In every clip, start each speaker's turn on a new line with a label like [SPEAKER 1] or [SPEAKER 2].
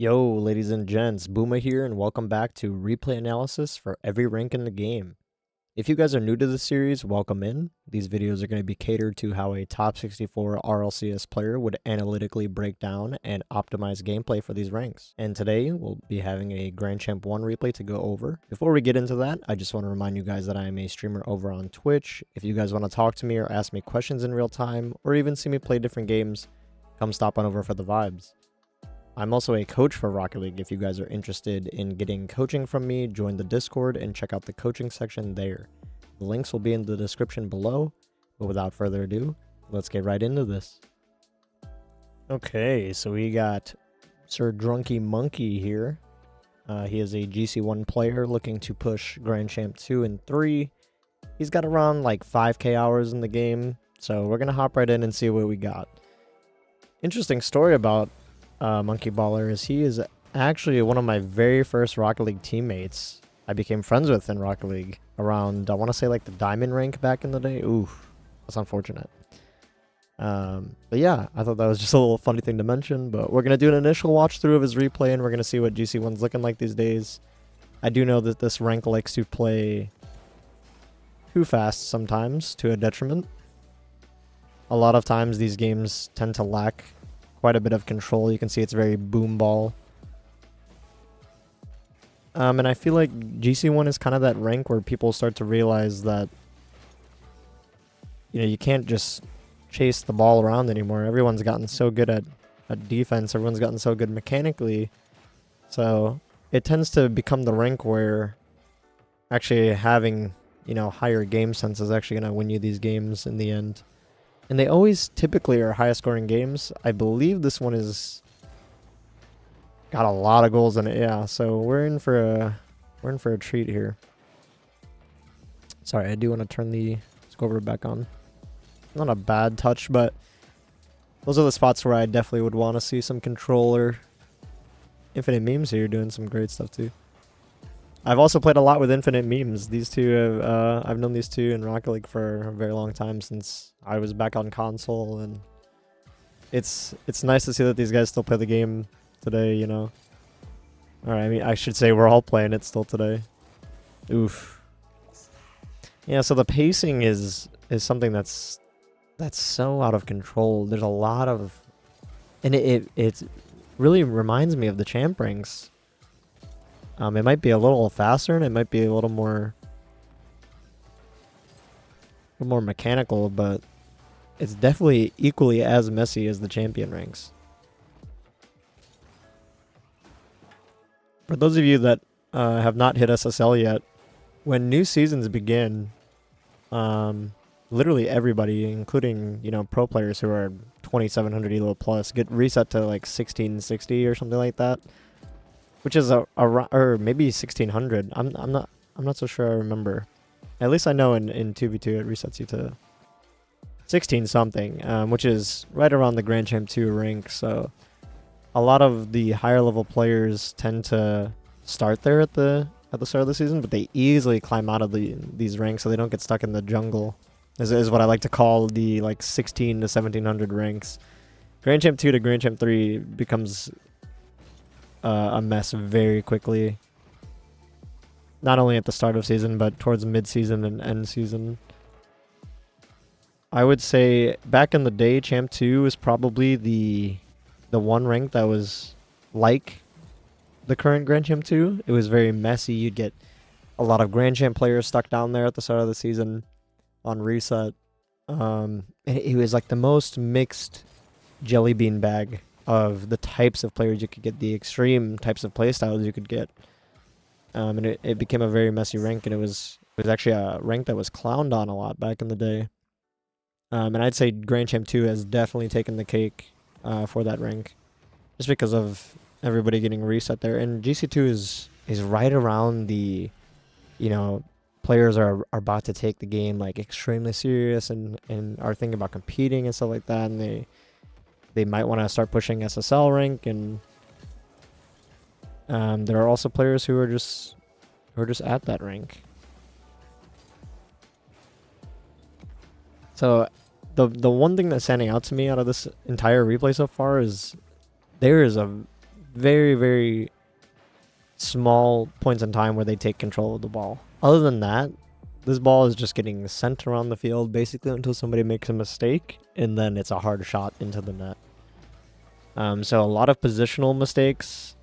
[SPEAKER 1] Yo, ladies and gents, Booma here, and welcome back to replay analysis for every rank in the game. If you guys are new to this series, welcome in. These videos are going to be catered to how a top 64 RLCS player would analytically break down and optimize gameplay for these ranks. And today, we'll be having a Grand Champ 1 replay to go over. Before we get into that, I just want to remind you guys that I am a streamer over on Twitch. If you guys want to talk to me or ask me questions in real time, or even see me play different games, come stop on over for the vibes. I'm also a coach for Rocket League. If you guys are interested in getting coaching from me, join the Discord and check out the coaching section there. The links will be in the description below, but without further ado, let's get right into this. Okay, so we got Sir Drunky Monkey here. He is a GC1 player looking to push Grand Champ 2 and 3. He's got around like 5k hours in the game, so we're going to hop right in and see what we got. Interesting story about Monkey Baller is he is actually one of my very first Rocket League teammates I became friends with in Rocket League around, I want to say like the diamond rank back in the day. Ooh, that's unfortunate. But yeah, I thought that was just a little funny thing to mention, but we're going to do an initial watch through of his replay and we're going to see what GC1's looking like these days. I do know that this rank likes to play too fast sometimes to a detriment. A lot of times these games tend to lack quite a bit of control. You can see it's very boom ball. And I feel like GC1 is kind of that rank where people start to realize that, you know, you can't just chase the ball around anymore. Everyone's gotten so good at defense. Everyone's gotten so good mechanically. So it tends to become the rank where actually having, you know, higher game sense is actually going to win you these games in the end. And they always typically are highest scoring games. I believe this one is got a lot of goals in it. Yeah, so we're in for a treat here. Sorry, I do want to turn the scoreboard back on. Not a bad touch, but those are the spots where I definitely would want to see some controller. Infinite Memes here doing some great stuff too. I've also played a lot with Infinite Memes. These two have, I've known these two in Rocket League for a very long time, since I was back on console, and it's nice to see that these guys still play the game today, you know. Alright, I mean, I should say we're all playing it still today. Oof. Yeah, so the pacing is something that's so out of control. There's a lot of, and it really reminds me of the champ ranks. It might be a little faster and it might be a little more mechanical, but it's definitely equally as messy as the champion ranks. For those of you that have not hit SSL yet, when new seasons begin, literally everybody, including, you know, pro players who are 2700 elo plus, get reset to like 1660 or something like that. Which is or maybe 1600. I'm not so sure I remember. At least I know in 2v2 it resets you to 16 something, which is right around the Grand Champ 2 rank. So a lot of the higher level players tend to start there at the start of the season, but they easily climb out of these ranks so they don't get stuck in the jungle. Is what I like to call the like 16 to 1700 ranks. Grand Champ 2 to Grand Champ 3 becomes a mess very quickly. Not only at the start of season, but towards mid-season and end season. I would say back in the day, Champ 2 was probably the one rank that was like the current Grand Champ 2. It was very messy. You'd get a lot of Grand Champ players stuck down there at the start of the season on reset. It was like the most mixed jelly bean bag of the types of players you could get, the extreme types of playstyles you could get. And it became a very messy rank, and it was actually a rank that was clowned on a lot back in the day. And I'd say Grand Champ 2 has definitely taken the cake for that rank, just because of everybody getting reset there. And GC2 is right around the, you know, players are about to take the game like extremely serious and are thinking about competing and stuff like that, and they might want to start pushing SSL rank, and there are also players who are just at that rank. So the one thing that's standing out to me out of this entire replay so far is there is a very, very small points in time where they take control of the ball. Other than that, this ball is just getting sent around the field basically until somebody makes a mistake, and then it's a hard shot into the net. So a lot of positional mistakes,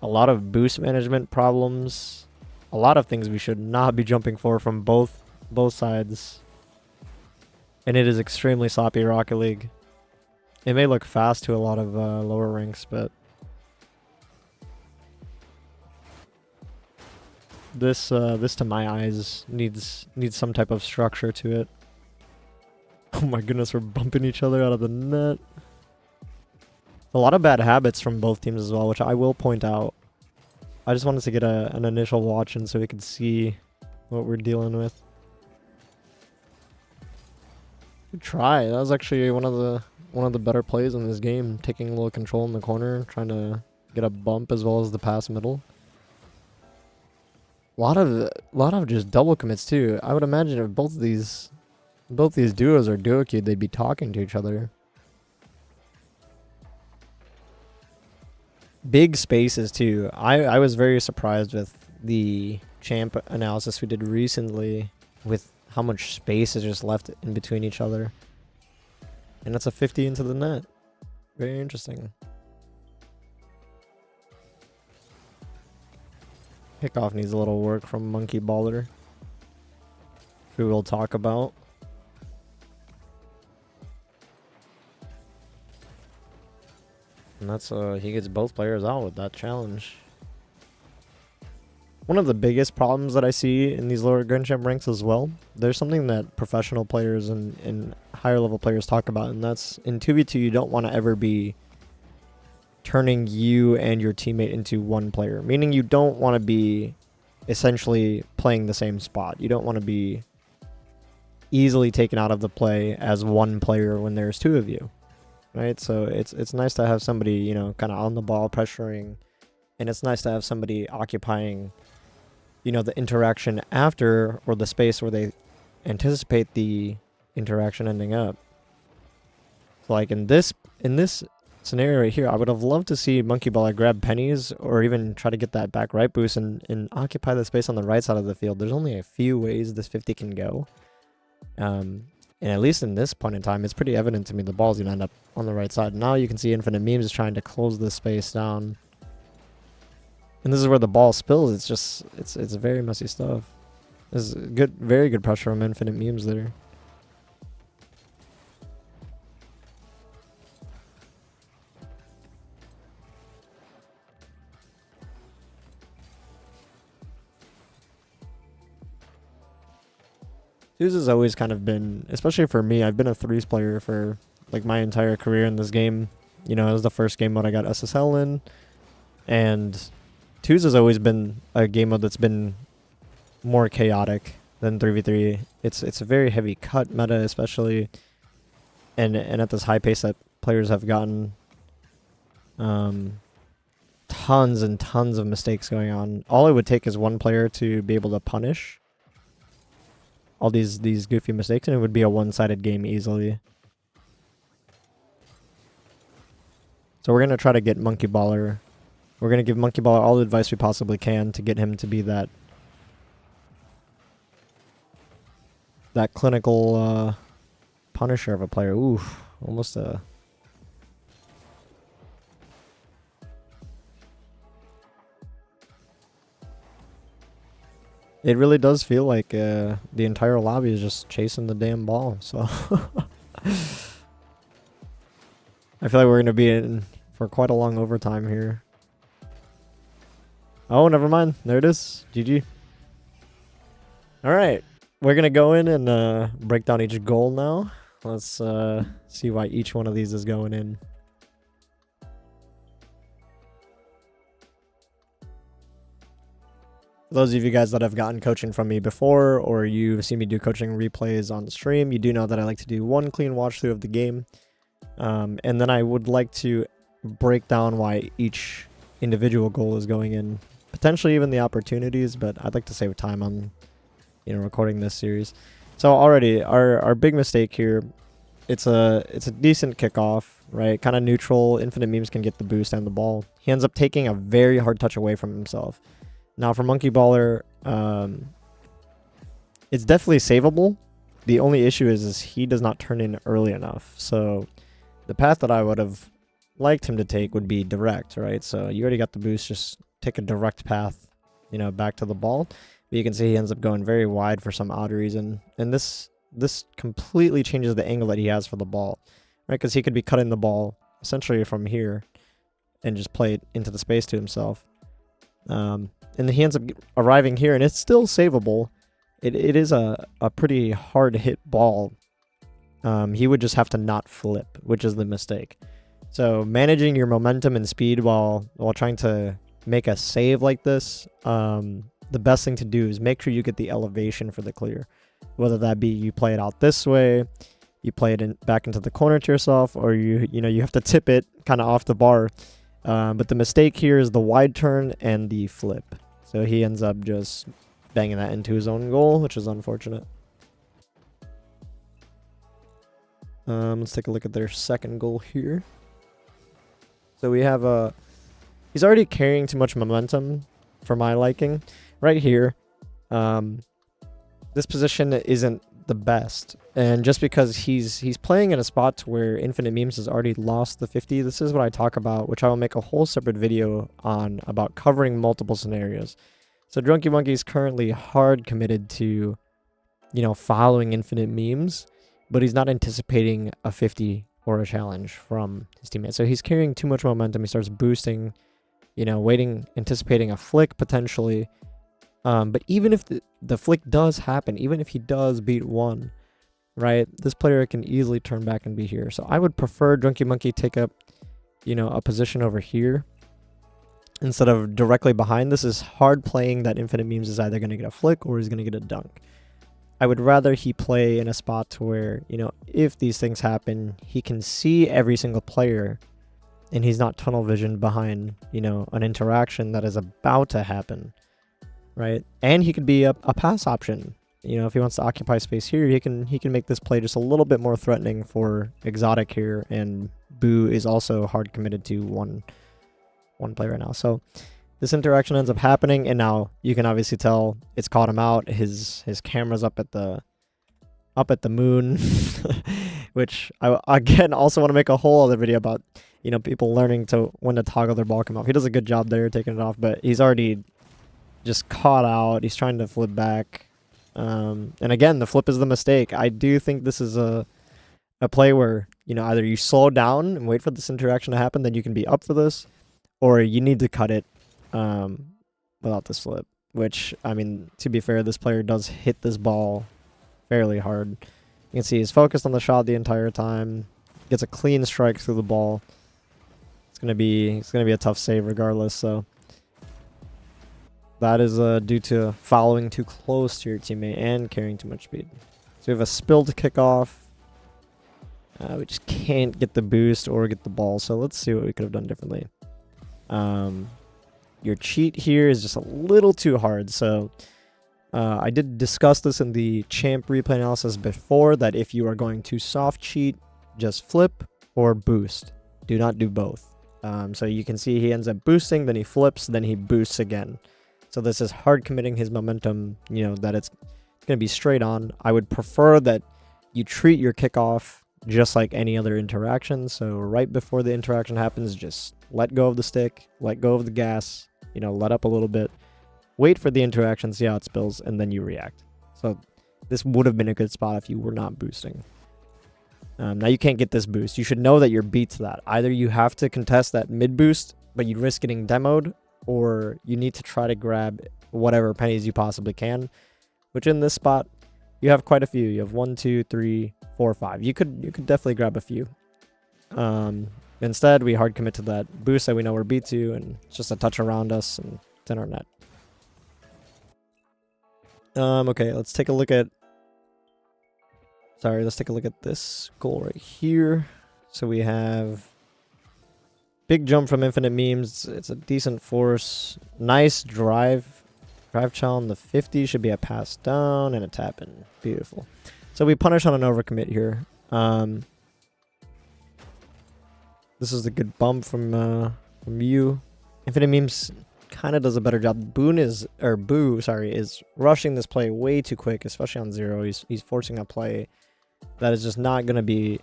[SPEAKER 1] a lot of boost management problems, a lot of things we should not be jumping for from both sides. And it is extremely sloppy Rocket League. It may look fast to a lot of lower ranks, but this to my eyes needs some type of structure to it. Oh my goodness, we're bumping each other out of the net. A lot of bad habits from both teams as well, which I will point out. I just wanted to get an initial watch in so we could see what we're dealing with. Good try. That was actually one of the better plays in this game, taking a little control in the corner, trying to get a bump as well as the pass middle. A lot of just double commits too. I would imagine if both these duos are duo queued, they'd be talking to each other. Big spaces too. I was very surprised with the champ analysis we did recently with how much space is just left in between each other. And that's a 50 into the net. Very interesting. Kickoff needs a little work from Monkey Baller, who we'll talk about. And that's he gets both players out with that challenge. One of the biggest problems that I see in these lower Grand Champ ranks as well, there's something that professional players and higher level players talk about, and that's in 2v2 you don't want to ever be turning you and your teammate into one player. Meaning you don't want to be essentially playing the same spot. You don't want to be easily taken out of the play as one player when there's two of you. Right? So it's nice to have somebody, you know, kind of on the ball pressuring, and it's nice to have somebody occupying, you know, the interaction after, or the space where they anticipate the interaction ending up. So like in this scenario right here, I would have loved to see Monkey Baller grab pennies or even try to get that back right boost and occupy the space on the right side of the field. There's only a few ways this 50 can go. And at least in this point in time, it's pretty evident to me the ball's going to end up on the right side. Now you can see Infinite Memes is trying to close this space down. And this is where the ball spills. It's just, it's very messy stuff. There's good, very good pressure from Infinite Memes there. Twos has always kind of been, especially for me, I've been a threes player for like my entire career in this game. You know, it was the first game mode I got SSL in, and twos has always been a game mode that's been more chaotic than 3v3. It's a very heavy cut meta, especially, and at this high pace that players have gotten, tons and tons of mistakes going on. All it would take is one player to be able to punish all these goofy mistakes, and it would be a one-sided game easily. So we're going to try to get Monkey Baller. We're going to give Monkey Baller all the advice we possibly can to get him to be that clinical punisher of a player. Oof, almost a... It really does feel like the entire lobby is just chasing the damn ball, so... I feel like we're going to be in for quite a long overtime here. Oh, never mind. There it is. GG. Alright. We're going to go in and break down each goal now. Let's see why each one of these is going in. For those of you guys that have gotten coaching from me before, or you've seen me do coaching replays on the stream, you do know that I like to do one clean watch through of the game. And then I would like to break down why each individual goal is going in. Potentially even the opportunities, but I'd like to save time on, you know, recording this series. So already, our big mistake here, it's a decent kickoff, right? Kind of neutral. Infinite Memes can get the boost and the ball. he ends up taking a very hard touch away from himself. Now for Monkey Baller, it's definitely savable. The only issue is he does not turn in early enough. So the path that I would have liked him to take would be direct, right? So you already got the boost, just take a direct path, you know, back to the ball. But you can see he ends up going very wide for some odd reason. And this completely changes the angle that he has for the ball, right? Because he could be cutting the ball essentially from here and just play it into the space to himself. And then he ends up arriving here, and it's still savable. It is a pretty hard hit ball. He would just have to not flip, which is the mistake. So managing your momentum and speed while trying to make a save like this, the best thing to do is make sure you get the elevation for the clear. Whether that be you play it out this way, you play it back into the corner to yourself, or you have to tip it kind of off the bar. But the mistake here is the wide turn and the flip. So he ends up just banging that into his own goal, which is unfortunate. Let's take a look at their second goal here. So we have he's already carrying too much momentum for my liking. Right here, this position isn't the best. And just because he's playing in a spot where Infinite Memes has already lost the 50, this is what I talk about, which I will make a whole separate video on about covering multiple scenarios. So Drunky Monkey is currently hard committed to, following Infinite Memes, but he's not anticipating a 50 or a challenge from his teammate. So he's carrying too much momentum. He starts boosting, waiting, anticipating a flick potentially. But even if the flick does happen, even if he does beat one, right, this player can easily turn back and be here. So I would prefer Drunky Monkey take up, a position over here instead of directly behind. This is hard playing that Infinite Memes is either going to get a flick or he's going to get a dunk. I would rather he play in a spot where, if these things happen, he can see every single player and he's not tunnel vision behind, an interaction that is about to happen, right? And he could be a pass option. If he wants to occupy space here, he can make this play just a little bit more threatening for Exotic here, and Boo is also hard committed to one play right now. So this interaction ends up happening, and now you can obviously tell it's caught him out. His camera's up at the moon, which I again also want to make a whole other video about, people learning when to toggle their ball come off. He does a good job there taking it off, but he's already just caught out. He's trying to flip back. And again, the flip is the mistake. I do think this is a play where, either you slow down and wait for this interaction to happen, then you can be up for this, or you need to cut it without this flip, which, I mean, to be fair, this player does hit this ball fairly hard. You can see he's focused on the shot the entire time, gets a clean strike through the ball. It's gonna be a tough save regardless, so that is due to following too close to your teammate and carrying too much speed. So we have a spilled kickoff. We just can't get the boost or get the ball, so let's see what we could have done differently. Your cheat here is just a little too hard, so I did discuss this in the champ replay analysis before, that if you are going to soft cheat, just flip or boost. Do not do both. So you can see he ends up boosting, then he flips, then he boosts again. So this is hard committing his momentum, that it's going to be straight on. I would prefer that you treat your kickoff just like any other interaction. So right before the interaction happens, just let go of the stick, let go of the gas, let up a little bit, wait for the interaction, see how it spills, and then you react. So this would have been a good spot if you were not boosting. Now you can't get this boost. You should know that you're beat to that. Either you have to contest that mid boost, but you risk getting demoed, or you need to try to grab whatever pennies you possibly can, which in this spot, you have quite a few. You have 1, 2, 3, 4, 5. You could definitely grab a few. Instead, we hard commit to that boost that we know we're beat to, and it's just a touch around us, and it's in our net. Okay, let's take a look at this goal right here. So we have big jump from Infinite Memes. It's a decent force. Nice drive. Drive chow on the 50. Should be a pass down and a tap in. Beautiful. So we punish on an overcommit here. This is a good bump from you. Infinite Memes kind of does a better job. Boo, sorry, is rushing this play way too quick, especially on 0. He's forcing a play that is just not going to be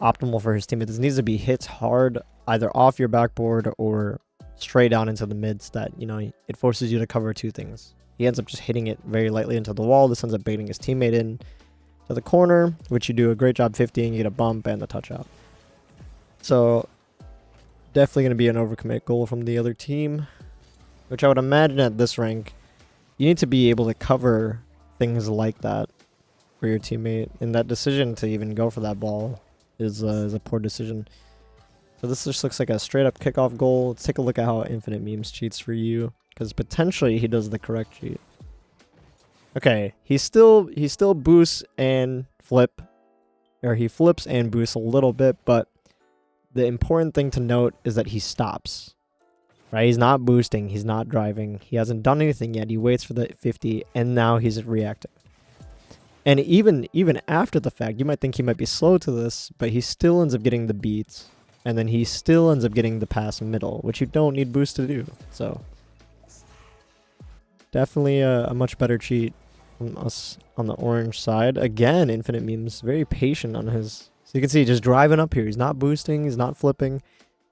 [SPEAKER 1] optimal for his team. This needs to be hit hard, either off your backboard or straight down into the mids that, you know, it forces you to cover two things. He ends up just hitting it very lightly into the wall. This ends up baiting his teammate in to the corner, which you do a great job 50ing, you get a bump and the touch out. So definitely going to be an overcommit goal from the other team, which I would imagine at this rank, you need to be able to cover things like that for your teammate. And that decision to even go for that ball is a poor decision. So this just looks like a straight up kickoff goal. Let's take a look at how Infinite Memes cheats for you, because potentially he does the correct cheat. Okay, he still boosts and flip, or he flips and boosts a little bit, but the important thing to note is that he stops. Right? He's not boosting, he's not driving, he hasn't done anything yet. He waits for the 50 and now he's reacting. And even after the fact, you might think he might be slow to this, but he still ends up getting the beats, and then he still ends up getting the pass middle, which you don't need boost to do. So definitely a much better cheat from us on the orange side. Again, Infinite Memes very patient on his. So you can see just driving up here. He's not boosting, he's not flipping.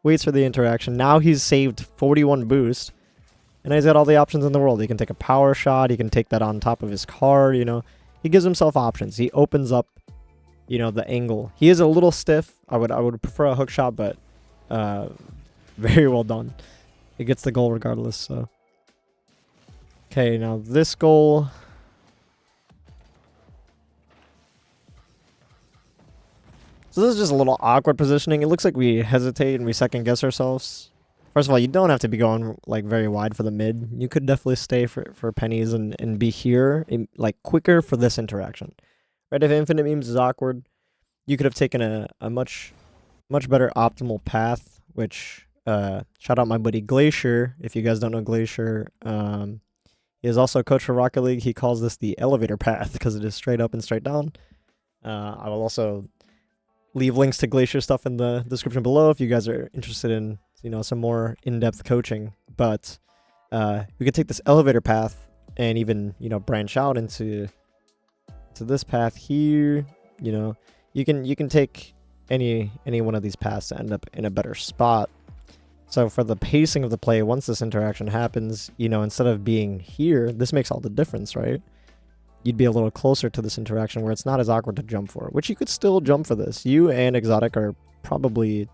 [SPEAKER 1] Waits for the interaction. Now he's saved 41 boost, and he's got all the options in the world. He can take a power shot. He can take that on top of his car. You know, he gives himself options. He opens up, you know, the angle. He is a little stiff. I would prefer a hook shot, but very well done. It gets the goal regardless. So okay, now this goal. So this is just a little awkward positioning. It looks like we hesitate and we second guess ourselves. First of all, you don't have to be going like very wide for the mid. You could definitely stay for pennies and be here like quicker for this interaction. Right? If Infinite Memes is awkward, you could have taken a much better optimal path, which shout out my buddy Glacier. If you guys don't know Glacier, he is also a coach for Rocket League. He calls this the elevator path because it is straight up and straight down. I will also leave links to Glacier stuff in the description below if you guys are interested in, you know, some more in-depth coaching. But we could take this elevator path and even, you know, branch out into this path here. You know, you can take any one of these paths to end up in a better spot. So for the pacing of the play, once this interaction happens, you know, instead of being here, this makes all the difference, right? You'd be a little closer to this interaction where it's not as awkward to jump for, which you could still jump for this. You and Exotic are probably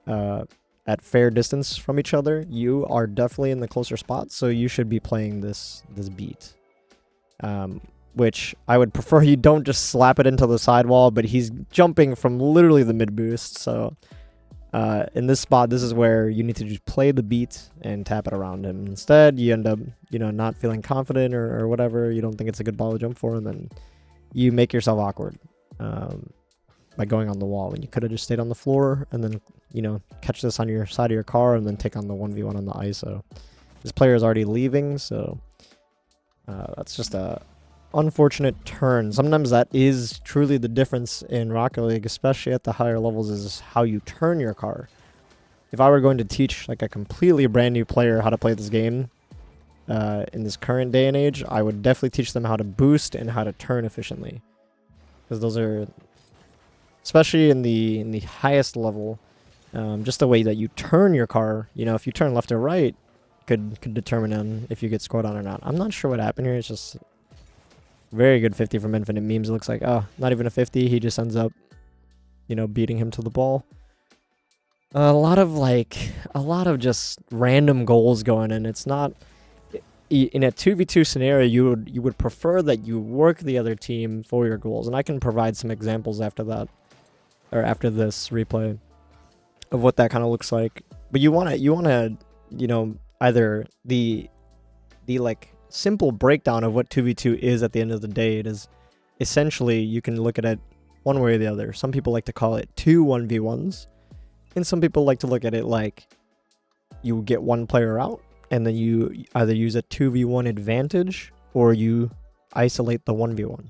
[SPEAKER 1] at fair distance from each other. You are definitely in the closer spot, so you should be playing this beat. Which I would prefer you don't just slap it into the sidewall, but he's jumping from literally the mid boost. So in this spot, this is where you need to just play the beat and tap it around him. Instead, you end up, you know, not feeling confident or whatever. You don't think it's a good ball to jump for, and then you make yourself awkward by going on the wall when you could have just stayed on the floor and then, you know, catch this on your side of your car and then take on the 1v1 on the ISO. This player is already leaving, so that's just a unfortunate turn. Sometimes that is truly the difference in Rocket League, especially at the higher levels, is how you turn your car. If I were going to teach like a completely brand new player how to play this game in this current day and age, I would definitely teach them how to boost and how to turn efficiently, because those are, especially in the highest level, just the way that you turn your car. You know, if you turn left or right, could determine if you get scored on or not. I'm not sure what happened here. It's just very good 50 from Infinite Memes. It looks like, oh, not even a 50. He just ends up, you know, beating him to the ball. A lot of just random goals going in. It's not, in a 2v2 scenario, you would prefer that you work the other team for your goals. And I can provide some examples after that, or after this replay, of what that kind of looks like. But you want to, you know, either the like simple breakdown of what 2v2 is at the end of the day. It is essentially, you can look at it one way or the other. Some people like to call it 2 1v1s, and some people like to look at it like you get one player out and then you either use a 2v1 advantage or you isolate the 1v1.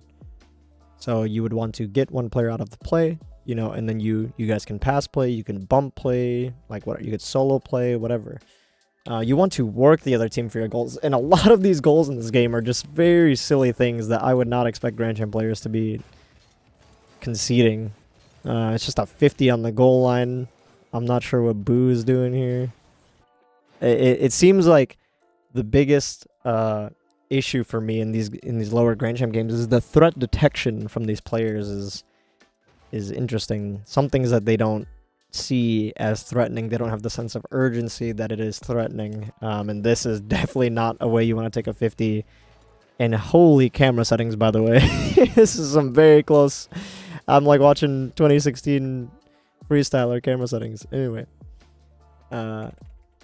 [SPEAKER 1] So you would want to get one player out of the play, you know, and then you guys can pass play, you can bump play, like what you could solo play, whatever. You want to work the other team for your goals, and a lot of these goals in this game are just very silly things that I would not expect Grand Champ players to be conceding. It's just a 50 on the goal line. I'm not sure what Boo is doing here. It seems like the biggest issue for me in these lower Grand Champ games is the threat detection from these players is interesting. Some things that they don't see as threatening, they don't have the sense of urgency that it is threatening. And this is definitely not a way you want to take a 50. And holy camera settings, by the way. This is some very close. I'm like watching 2016 freestyler camera settings. Anyway, now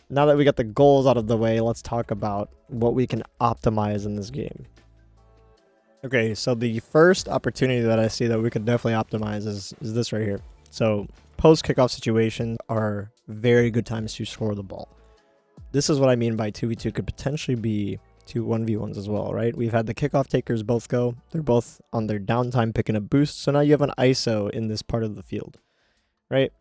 [SPEAKER 1] that we got the goals out of the way, let's talk about what we can optimize in this game. Okay, so the first opportunity that I see that we could definitely optimize is this right here. So post kickoff situations are very good times to score the ball. This is what I mean by 2v2 could potentially be 2 1v1s as well, right? We've had the kickoff takers both go. They're both on their downtime picking up boosts. So now you have an ISO in this part of the field, right?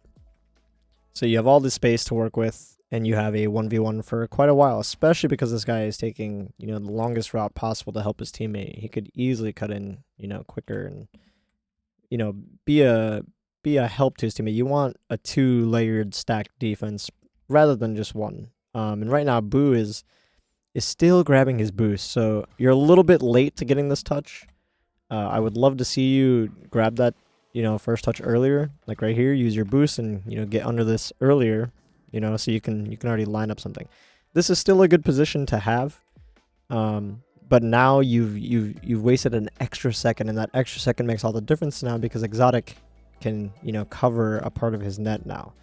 [SPEAKER 1] So you have all this space to work with, and you have a 1v1 for quite a while, especially because this guy is taking, you know, the longest route possible to help his teammate. He could easily cut in, you know, quicker and, you know, be a help to his teammate. You want a 2-layered stacked defense rather than just one. And right now, Boo is still grabbing his boost, so you're a little bit late to getting this touch. I would love to see you grab that, you know, first touch earlier, like right here. Use your boost and, you know, get under this earlier, you know, so you can already line up something. This is still a good position to have, but now you've wasted an extra second, and that extra second makes all the difference now because Exotic can, you know, cover a part of his net now.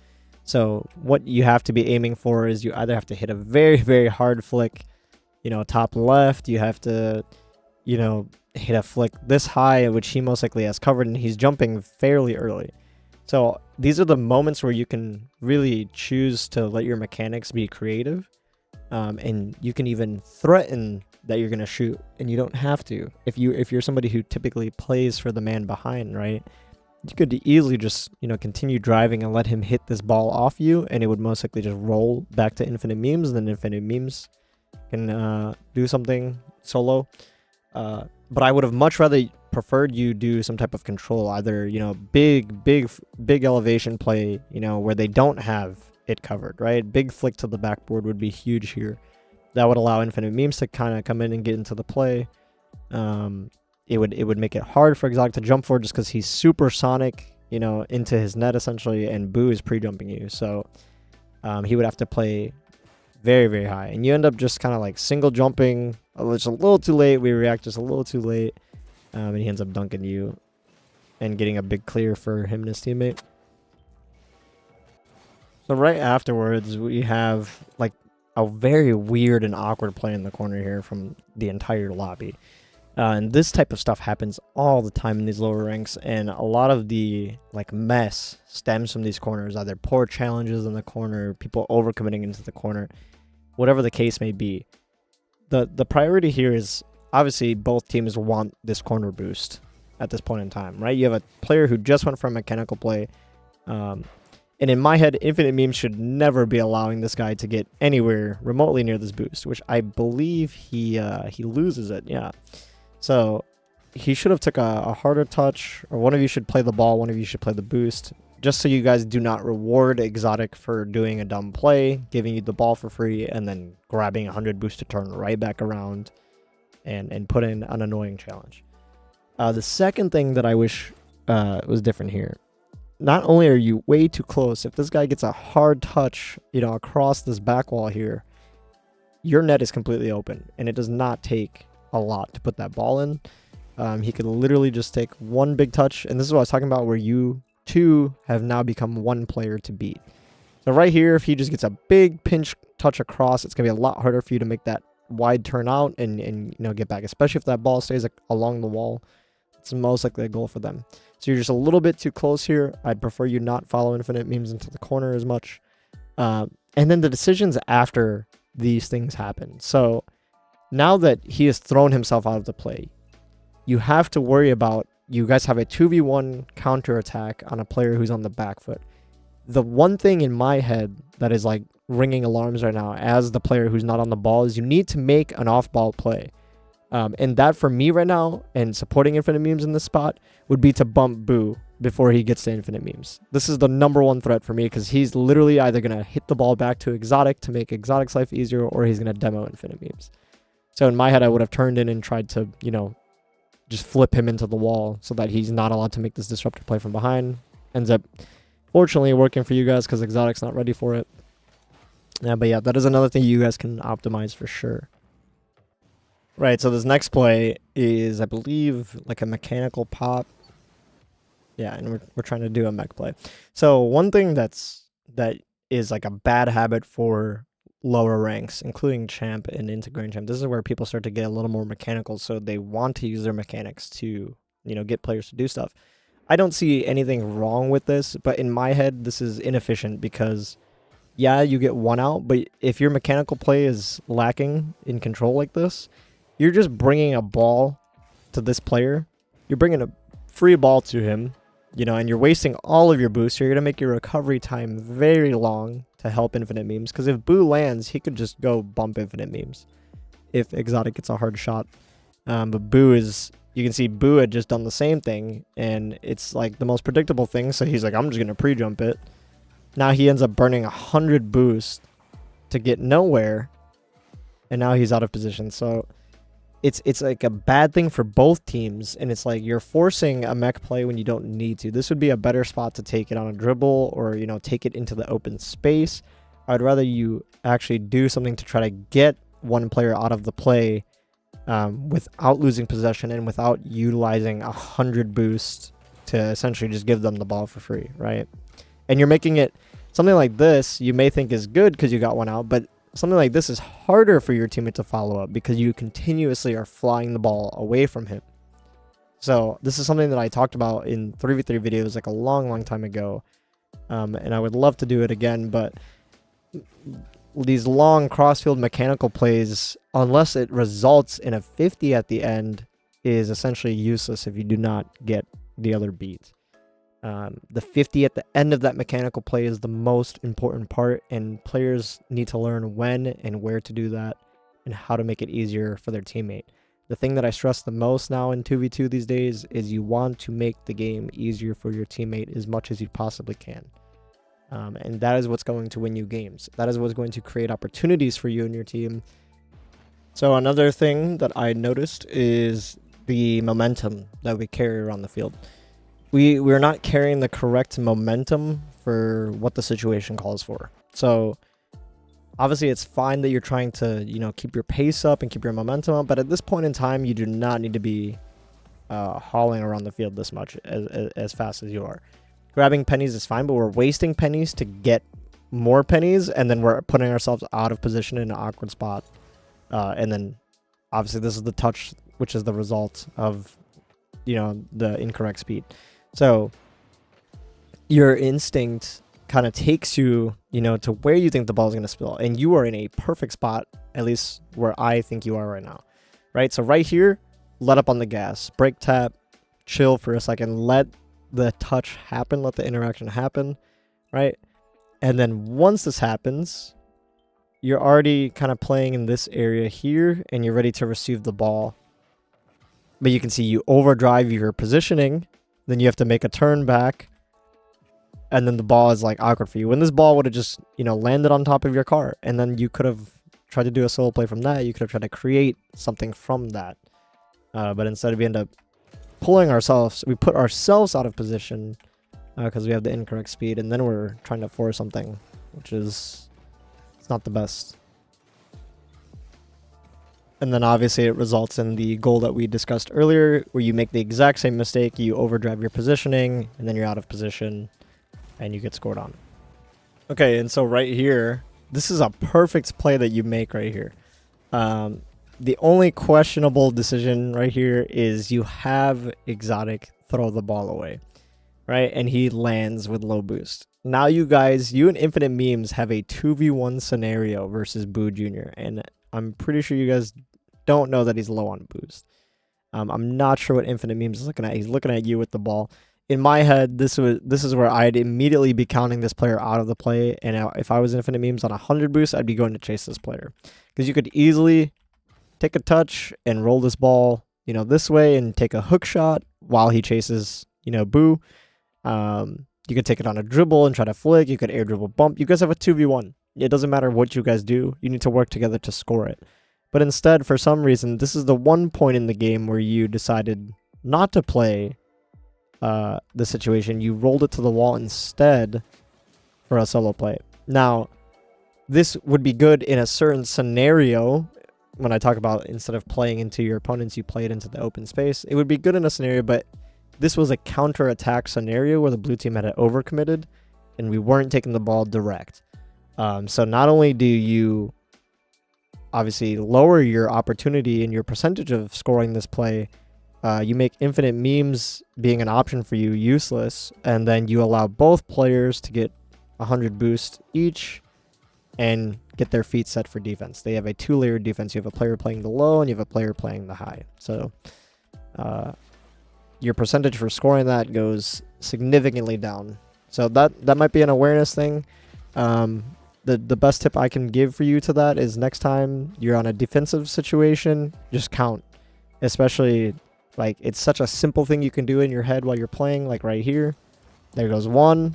[SPEAKER 1] So what you have to be aiming for is you either have to hit a very, very hard flick, you know, top left. You have to, you know, hit a flick this high, which he most likely has covered, and he's jumping fairly early. So these are the moments where you can really choose to let your mechanics be creative, and you can even threaten that you're gonna shoot, and you don't have to. If you're somebody who typically plays for the man behind, right? You could easily just, you know, continue driving and let him hit this ball off you, and it would most likely just roll back to Infinite Memes, and then Infinite Memes can do something solo. But I would have much rather preferred you do some type of control, either, you know, big elevation play, you know, where they don't have it covered, right? Big flick to the backboard would be huge here. That would allow Infinite Memes to kind of come in and get into the play. It would make it hard for Exotic to jump forward just because he's supersonic, you know, into his net essentially, and Boo is pre-jumping you. So he would have to play very, very high, and you end up just kind of like single jumping. It's a little too late. We react just a little too late, and he ends up dunking you and getting a big clear for him and his teammate. So right afterwards, we have like a very weird and awkward play in the corner here from the entire lobby. And this type of stuff happens all the time in these lower ranks, and a lot of the like mess stems from these corners, either poor challenges in the corner, people overcommitting into the corner, whatever the case may be. The priority here is obviously both teams want this corner boost at this point in time, right? You have a player who just went for a mechanical play, and in my head, Infinite Memes should never be allowing this guy to get anywhere remotely near this boost, which I believe he loses it, yeah. So he should have took a harder touch, or one of you should play the ball, one of you should play the boost, just so you guys do not reward Exotic for doing a dumb play, giving you the ball for free, and then grabbing 100 boost to turn right back around and put in an annoying challenge. The second thing that I wish was different here, not only are you way too close, if this guy gets a hard touch, you know, across this back wall here, your net is completely open, and it does not take a lot to put that ball in. He could literally just take one big touch, and this is what I was talking about, where you two have now become one player to beat. So right here, if he just gets a big pinch touch across, it's gonna be a lot harder for you to make that wide turn out and you know, get back, especially if that ball stays along the wall. It's most likely a goal for them. So you're just a little bit too close here. I'd prefer you not follow Infinite Memes into the corner as much. And then the decisions after these things happen. So now that he has thrown himself out of the play, you have to worry about, you guys have a 2v1 counter attack on a player who's on the back foot. The one thing in my head that is like ringing alarms right now as the player who's not on the ball is you need to make an off-ball play. And that for me right now, and supporting Infinite Memes in this spot, would be to bump Boo before he gets to Infinite Memes. This is the number one threat for me because he's literally either going to hit the ball back to Exotic to make Exotic's life easier, or he's going to demo Infinite Memes. So in my head, I would have turned in and tried to, just flip him into the wall so that he's not allowed to make this disruptor play from behind. Ends up, fortunately, working for you guys because Exotic's not ready for it. But yeah, that is another thing you guys can optimize for sure. Right, so this next play is, I believe, like a mechanical pop. Yeah, and we're trying to do a mech play. So one thing that is like a bad habit for lower ranks, including champ and into grand champ, this is where people start to get a little more mechanical, so they want to use their mechanics to, get players to do stuff. I don't see anything wrong with this, but in my head, this is inefficient because, yeah, you get one out, but if your mechanical play is lacking in control like this, you're just bringing a ball to this player. You're bringing a free ball to him, and you're wasting all of your boosts. You're going to make your recovery time very long to help Infinite Memes. Because if Boo lands, he could just go bump Infinite Memes if Exotic gets a hard shot. But Boo is, you can see Boo had just done the same thing. And it's like the most predictable thing. So he's like, I'm just going to pre-jump it. Now he ends up burning 100 boost to get nowhere. And now he's out of position. So it's like a bad thing for both teams, and it's like you're forcing a mech play when you don't need to. This would be a better spot to take it on a dribble or, take it into the open space. I'd rather you actually do something to try to get one player out of the play without losing possession and without utilizing 100 boost to essentially just give them the ball for free, right? And you're making it something like this you may think is good because you got one out, but something like this is harder for your teammate to follow up because you continuously are flying the ball away from him. So this is something that I talked about in 3v3 videos like a long time ago. And I would love to do it again, but these long crossfield mechanical plays, unless it results in a 50 at the end, is essentially useless if you do not get the other beat. The 50 at the end of that mechanical play is the most important part, and players need to learn when and where to do that and how to make it easier for their teammate. The thing that I stress the most now in 2v2 these days is you want to make the game easier for your teammate as much as you possibly can. And that is what's going to win you games. That is what's going to create opportunities for you and your team. So another thing that I noticed is the momentum that we carry around the field. We're not carrying the correct momentum for what the situation calls for. So obviously it's fine that you're trying to, keep your pace up and keep your momentum up, but at this point in time, you do not need to be hauling around the field this much as fast as you are. Grabbing pennies is fine, but we're wasting pennies to get more pennies, and then we're putting ourselves out of position in an awkward spot. And then obviously this is the touch, which is the result of, the incorrect speed. So your instinct kind of takes you, to where you think the ball is going to spill. And you are in a perfect spot, at least where I think you are right now. Right? So right here, let up on the gas. Brake tap, chill for a second. Let the touch happen. Let the interaction happen. Right? And then once this happens, you're already kind of playing in this area here, and you're ready to receive the ball. But you can see you overdrive your positioning. Then you have to make a turn back, and then the ball is like awkward for you. When this ball would have just, landed on top of your car, and then you could have tried to do a solo play from that. You could have tried to create something from that. But instead we end up we put ourselves out of position because we have the incorrect speed, and then we're trying to force something, which is, it's not the best. And then obviously it results in the goal that we discussed earlier, where you make the exact same mistake, you overdrive your positioning, and then you're out of position, and you get scored on. Okay, and so right here, this is a perfect play that you make right here. The only questionable decision right here is you have Exotic throw the ball away, right? And he lands with low boost. Now you and Infinite Memes have a 2v1 scenario versus Boo Jr., and I'm pretty sure you guys don't know that he's low on boost. I'm not sure what Infinite Memes is looking at. He's looking at you with the ball. in my head, this is where I'd immediately be counting this player out of the play. And if I was Infinite Memes on 100 boost, I'd be going to chase this player. Because you could easily take a touch and roll this ball, this way and take a hook shot while he chases, Boo. You could take it on a dribble and try to flick. You could air dribble bump. You guys have a 2v1. It doesn't matter what you guys do. You need to work together to score it. But instead, for some reason, this is the one point in the game where you decided not to play the situation. You rolled it to the wall instead for a solo play. Now, this would be good in a certain scenario. When I talk about instead of playing into your opponents, you play it into the open space. It would be good in a scenario, but this was a counter-attack scenario where the blue team had it overcommitted and we weren't taking the ball direct. So not only do you obviously lower your opportunity and your percentage of scoring this play, you make Infinite Memes being an option for you useless, and then you allow both players to get 100 boost each and get their feet set for defense. They have a 2-layered defense. You have a player playing the low and you have a player playing the high. So your percentage for scoring that goes significantly down. So that might be an awareness thing. The best tip I can give for you to that is next time you're on a defensive situation, just count. Especially, like, it's such a simple thing you can do in your head while you're playing, like right here. There goes 1.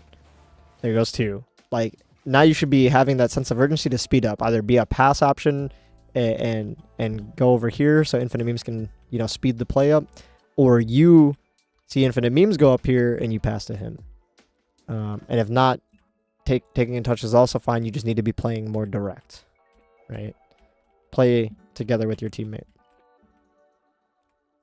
[SPEAKER 1] There goes 2. Like, now you should be having that sense of urgency to speed up. Either be a pass option and go over here so Infinite Memes can, speed the play up. Or you see Infinite Memes go up here and you pass to him. And if not, taking in touch is also fine. You just need to be playing more direct, right? Play together with your teammate.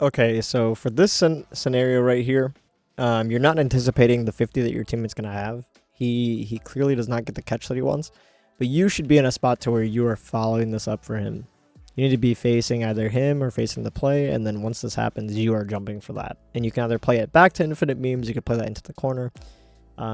[SPEAKER 1] Okay, so for this scenario right here, you're not anticipating the 50 that your teammate's going to have. He clearly does not get the catch that he wants, but you should be in a spot to where you are following this up for him. You need to be facing either him or facing the play, and then once this happens, you are jumping for that. And you can either play it back to Infinite Memes, you could play that into the corner,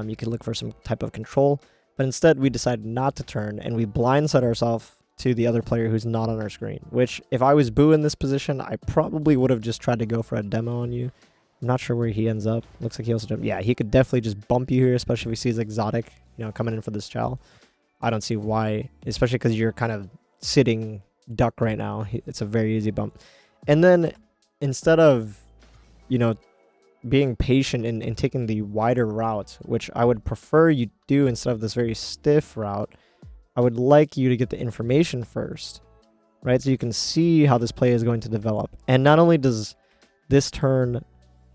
[SPEAKER 1] you could look for some type of control, but instead we decided not to turn, and we blindside ourselves to the other player who's not on our screen, which if I was Boo in this position, I probably would have just tried to go for a demo on you. I'm not sure where he ends up. Looks like he also jumped. Yeah, he could definitely just bump you here, especially if he sees Exotic, coming in for this chow. I don't see why, especially because you're kind of sitting duck right now. It's a very easy bump. And then instead of, being patient and taking the wider route, which I would prefer you do instead of this very stiff route, I would like you to get the information first, right? So you can see how this play is going to develop. And not only does this turn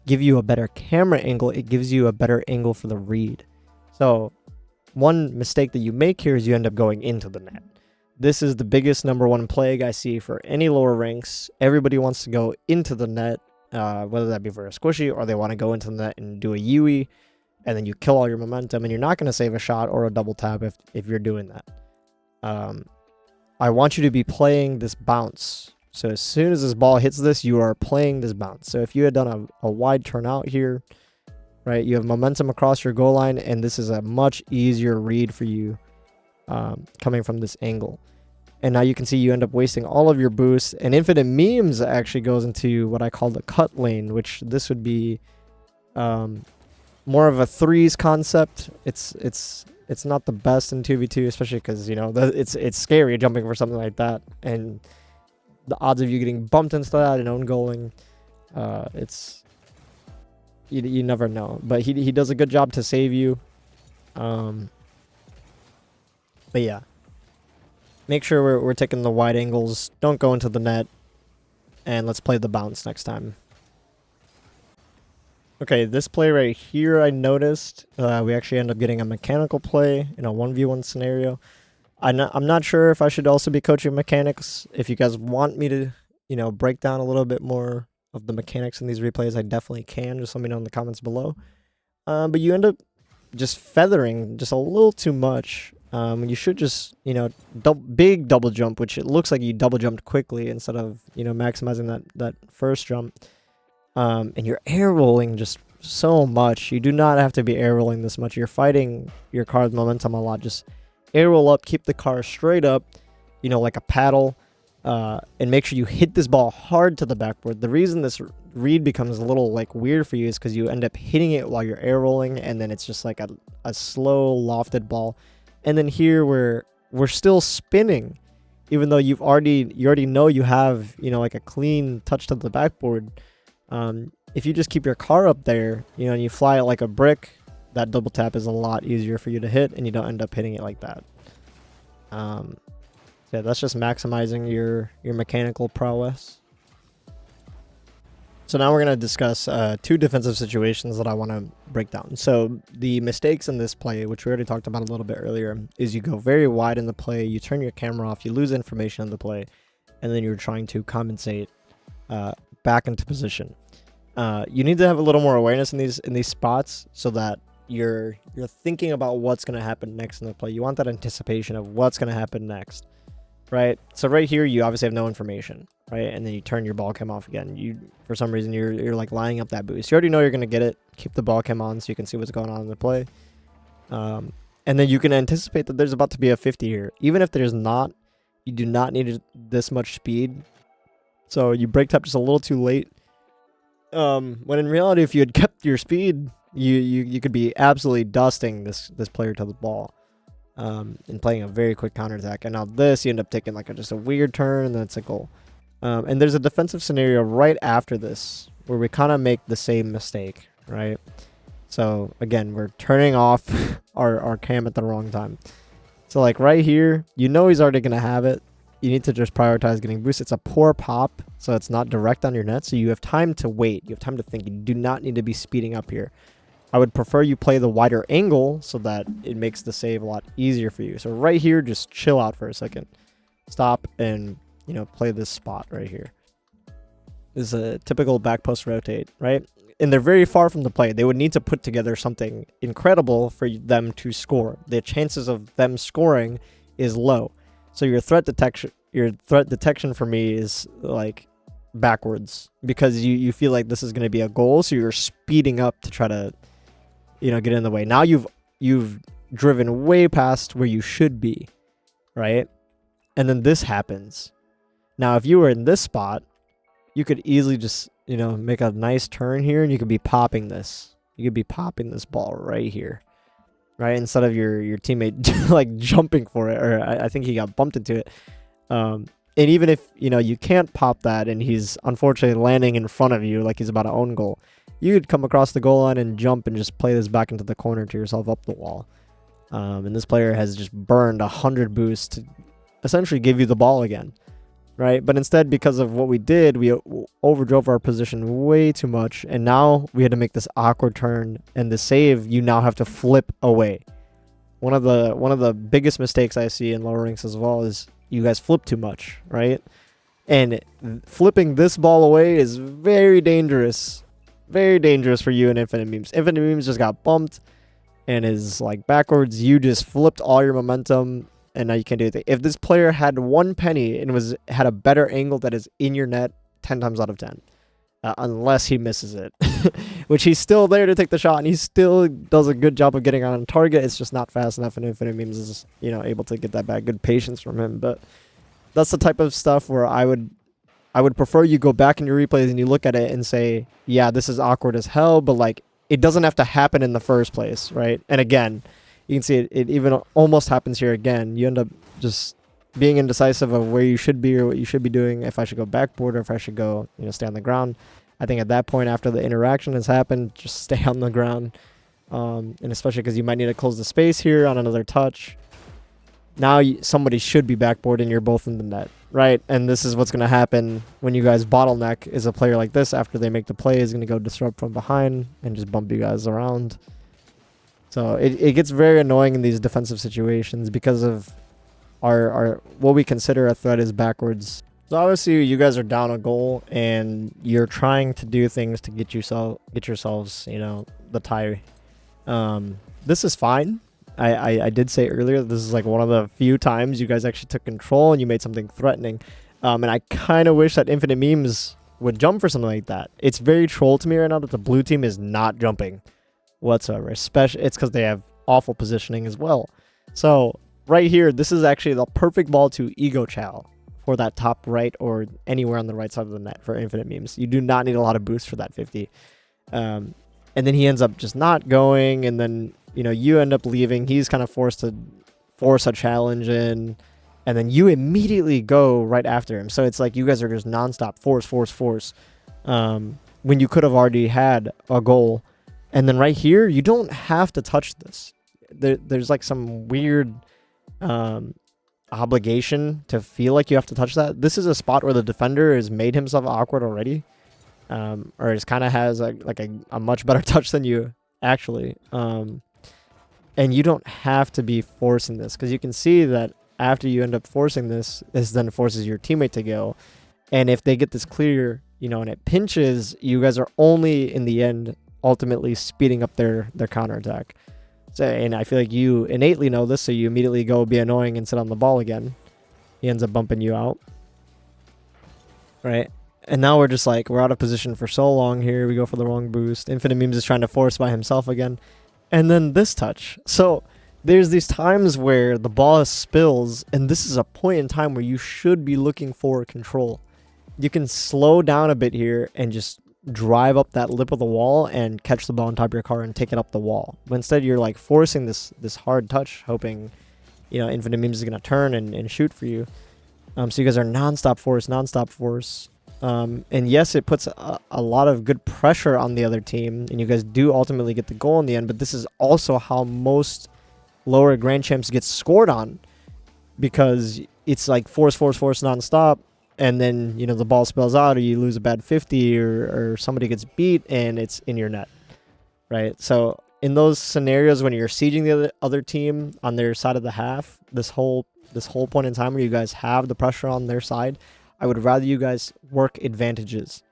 [SPEAKER 1] give you a better camera angle, it gives you a better angle for the read. So one mistake that you make here is you end up going into the net. This is the biggest #1 plague I see for any lower ranks. Everybody wants to go into the net, whether that be for a squishy or they want to go into the net and do a Yui, and then you kill all your momentum, and you're not going to save a shot or a double tap if you're doing that. I want you to be playing this bounce. So as soon as this ball hits this, you are playing this bounce. So if you had done a wide turn out here, right, you have momentum across your goal line, and this is a much easier read for you coming from this angle. And now you can see you end up wasting all of your boosts, and Infinite Memes actually goes into what I call the cut lane, which this would be more of a threes concept. It's not the best in 2v2, especially because, it's scary jumping for something like that. And the odds of you getting bumped into that and own goaling, you never know. But he does a good job to save you. But yeah. Make sure we're taking the wide angles. Don't go into the net. And let's play the bounce next time. Okay, this play right here I noticed. We actually end up getting a mechanical play in a 1v1 scenario. I'm not sure if I should also be coaching mechanics. If you guys want me to, break down a little bit more of the mechanics in these replays, I definitely can. Just let me know in the comments below. But you end up just feathering just a little too much. You should just, big double jump, which it looks like you double jumped quickly instead of, maximizing that first jump. And you're air rolling just so much. You do not have to be air rolling this much. You're fighting your car's momentum a lot. Just air roll up, keep the car straight up, like a paddle. and make sure you hit this ball hard to the backboard. The reason this read becomes a little like weird for you is because you end up hitting it while you're air rolling, and then it's just like a slow lofted ball. And then here we're still spinning, even though you already know you have, you know, like a clean touch to the backboard. If you just keep your car up there, you know, and you fly it like a brick, that double tap is a lot easier for you to hit, and you don't end up hitting it like that. Yeah, that's just maximizing your mechanical prowess. So now we're going to discuss two defensive situations that I want to break down. So the mistakes in this play, which we already talked about a little bit earlier, is you go very wide in the play, you turn your camera off, you lose information in the play, and then you're trying to compensate back into position. You need to have a little more awareness in these spots so that you're thinking about what's going to happen next in the play. You want that anticipation of what's going to happen next, right? So right here, you obviously have no information, right? And then you turn your ball cam off again. You, for some reason, you're like lining up that boost. You already know you're going to get it. Keep the ball cam on so you can see what's going on in the play. And then you can anticipate that there's about to be a 50 here. Even if there's not, you do not need this much speed. So you brake tap just a little too late. When in reality, if you had kept your speed, you could be absolutely dusting this player to the ball, and playing a very quick counterattack. And now this, you end up taking like just a weird turn, and then it's a goal. And there's a defensive scenario right after this where we kind of make the same mistake, right? So again, we're turning off our cam at the wrong time. So like right here, you know he's already gonna have it. You need to just prioritize getting boost. It's a poor pop, so it's not direct on your net. So you have time to wait. You have time to think. You do not need to be speeding up here. I would prefer you play the wider angle so that it makes the save a lot easier for you. So right here, just chill out for a second. Stop and, you know, play this spot right here. This is a typical back post rotate, right? And they're very far from the play. They would need to put together something incredible for them to score. The chances of them scoring is low. So your threat detection for me is like backwards, because you feel like this is going to be a goal, so you're speeding up to try to, you know, get in the way. Now you've driven way past where you should be, right? And then this happens. Now if you were in this spot, you could easily just, you know, make a nice turn here, and you could be popping this. You could be popping this ball right here, right? Instead of your teammate like jumping for it, or I think he got bumped into it. And even if, you know, you can't pop that and he's unfortunately landing in front of you like he's about to own goal, you could come across the goal line and jump and just play this back into the corner to yourself up the wall. And this player has just burned 100 boosts to essentially give you the ball again, right? But instead, because of what we did, we overdrove our position way too much, and now we had to make this awkward turn, and the save, you now have to flip away. One of the biggest mistakes I see in lower ranks as well is you guys flip too much, right? And flipping this ball away is very dangerous. Very dangerous for you and Infinite Memes. Infinite Memes just got bumped and is like backwards. You just flipped all your momentum, and now you can't do anything. If this player had 1 penny and had a better angle that is in your net 10 times out of 10, unless he misses it, which he's still there to take the shot, and he still does a good job of getting on target. It's just not fast enough, and Infinite Memes is, you know, able to get that back. Good patience from him. But that's the type of stuff where I would prefer you go back in your replays and you look at it and say, yeah, this is awkward as hell, but like it doesn't have to happen in the first place, right? And again, you can see it even almost happens here again. You end up just being indecisive of where you should be or what you should be doing, if I should go backboard or if I should go, you know, stay on the ground. I think at that point, after the interaction has happened, just stay on the ground. And especially because you might need to close the space here on another touch. Now somebody should be backboard and you're both in the net, right? And this is what's going to happen when you guys bottleneck, is a player like this, after they make the play, is going to go disrupt from behind and just bump you guys around. So it gets very annoying in these defensive situations because of our what we consider a threat is backwards. So obviously you guys are down a goal and you're trying to do things to get yourselves, you know, the tie. This is fine. I did say earlier that this is like one of the few times you guys actually took control and you made something threatening. And I kind of wish that Infinite Memes would jump for something like that. It's very troll to me right now that the blue team is not jumping whatsoever. Especially, it's because they have awful positioning as well. So right here, this is actually the perfect ball to ego chow for that top right or anywhere on the right side of the net for infinite memes. You do not need a lot of boost for that 50. And then he ends up just not going, and then, you know, you end up leaving. He's kind of forced to force a challenge in, and then you immediately go right after him. So it's like you guys are just nonstop force. When you could have already had a goal. And then right here, you don't have to touch this. There's like some weird obligation to feel like you have to touch that. This is a spot where the defender has made himself awkward already, or just kind of has a much better touch than you actually. And you don't have to be forcing this, because you can see that after you end up forcing this then forces your teammate to go. And if they get this clear, you know, and it pinches, you guys are only in the end ultimately speeding up their counterattack. So, and I feel like you innately know this, so you immediately go be annoying and sit on the ball again. He ends up bumping you out. Right? And now we're just like, we're out of position for so long here. We go for the wrong boost. Infinite Memes is trying to force by himself again. And then this touch. So there's these times where the ball spills, and this is a point in time where you should be looking for control. You can slow down a bit here and just drive up that lip of the wall and catch the ball on top of your car and take it up the wall. But instead, you're like forcing this hard touch, hoping, you know, Infinite Memes is going to turn and shoot for you. So you guys are nonstop force. And yes, it puts a lot of good pressure on the other team, and you guys do ultimately get the goal in the end. But this is also how most lower Grand Champs get scored on, because it's like force nonstop. And then, you know, the ball spills out, or you lose a bad 50, or somebody gets beat and it's in your net, right? So in those scenarios when you're sieging the other team on their side of the half, this whole point in time where you guys have the pressure on their side, I would rather you guys work advantages.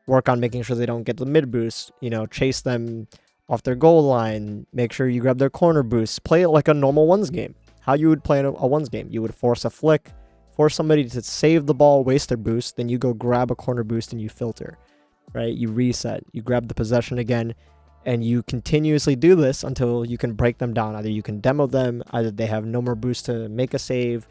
[SPEAKER 1] Work on making sure they don't get the mid boost, you know, chase them off their goal line, make sure you grab their corner boosts, play it like a normal ones game. How you would play a ones game. You would force a flick, force somebody to save the ball, waste their boost, then you go grab a corner boost and you filter, right? You reset, you grab the possession again, and you continuously do this until you can break them down. Either you can demo them, either they have no more boost to make a save.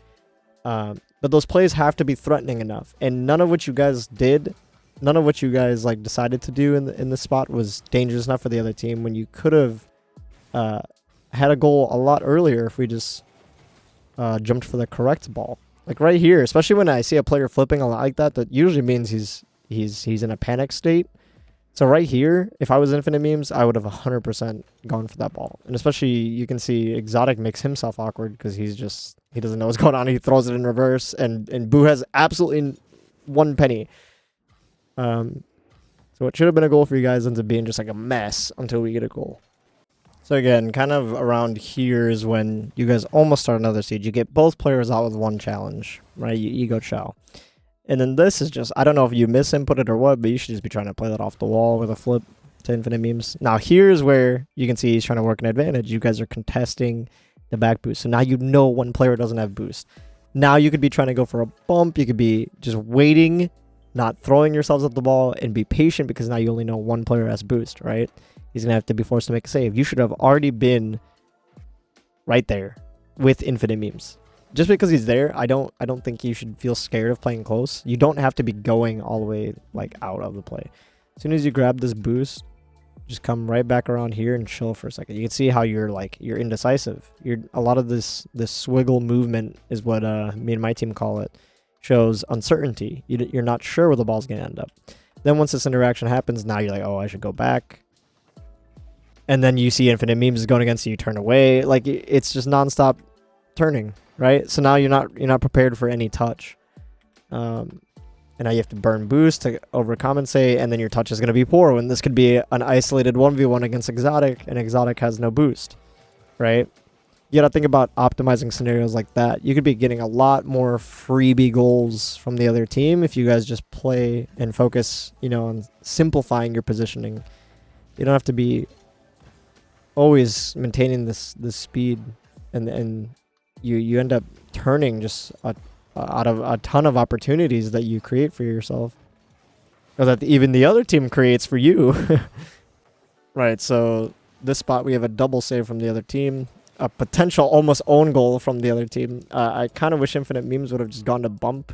[SPEAKER 1] But those plays have to be threatening enough. And none of what you guys did, none of what you guys like decided to do in the spot was dangerous enough for the other team, when you could have had a goal a lot earlier if we just jumped for the correct ball. Like right here, especially when I see a player flipping a lot like that, that usually means he's in a panic state. So right here, if I was Infinite Memes, I would have 100% gone for that ball. And especially you can see Exotic makes himself awkward because he doesn't know what's going on. He throws it in reverse, and Boo has absolutely one penny. So it should have been a goal for you guys ends up being just like a mess until we get a goal. So again, kind of around here is when you guys almost start another siege. You get both players out with one challenge, right? You ego chow. And then this is just, I don't know if you misinputted or what, but you should just be trying to play that off the wall with a flip to Infinite Memes. Now here's where you can see he's trying to work an advantage. You guys are contesting the back boost. So now you know one player doesn't have boost. Now you could be trying to go for a bump. You could be just waiting, not throwing yourselves at the ball, and be patient because now you only know one player has boost, right? He's going to have to be forced to make a save. You should have already been right there with Infinite Memes. Just because he's there, I don't think you should feel scared of playing close. You don't have to be going all the way like out of the play. As soon as you grab this boost, just come right back around here and chill for a second. You can see how you're indecisive. A lot of this swiggle movement is what me and my team call it. Shows uncertainty. You're not sure where the ball's going to end up. Then once this interaction happens, now you're like, oh, I should go back. And then you see Infinite Memes is going against you, you turn away. Like, it's just nonstop turning, right? So now you're not prepared for any touch. And now you have to burn boost to overcompensate, and then your touch is going to be poor when this could be an isolated 1v1 against Exotic, and Exotic has no boost, right? You got to think about optimizing scenarios like that. You could be getting a lot more freebie goals from the other team if you guys just play and focus, on simplifying your positioning. You don't have to be always maintaining this speed, and you end up turning just out of a ton of opportunities that you create for yourself, or that even the other team creates for you. Right, so this spot we have a double save from the other team, a potential almost own goal from the other team. I kind of wish Infinite Memes would have just gone to bump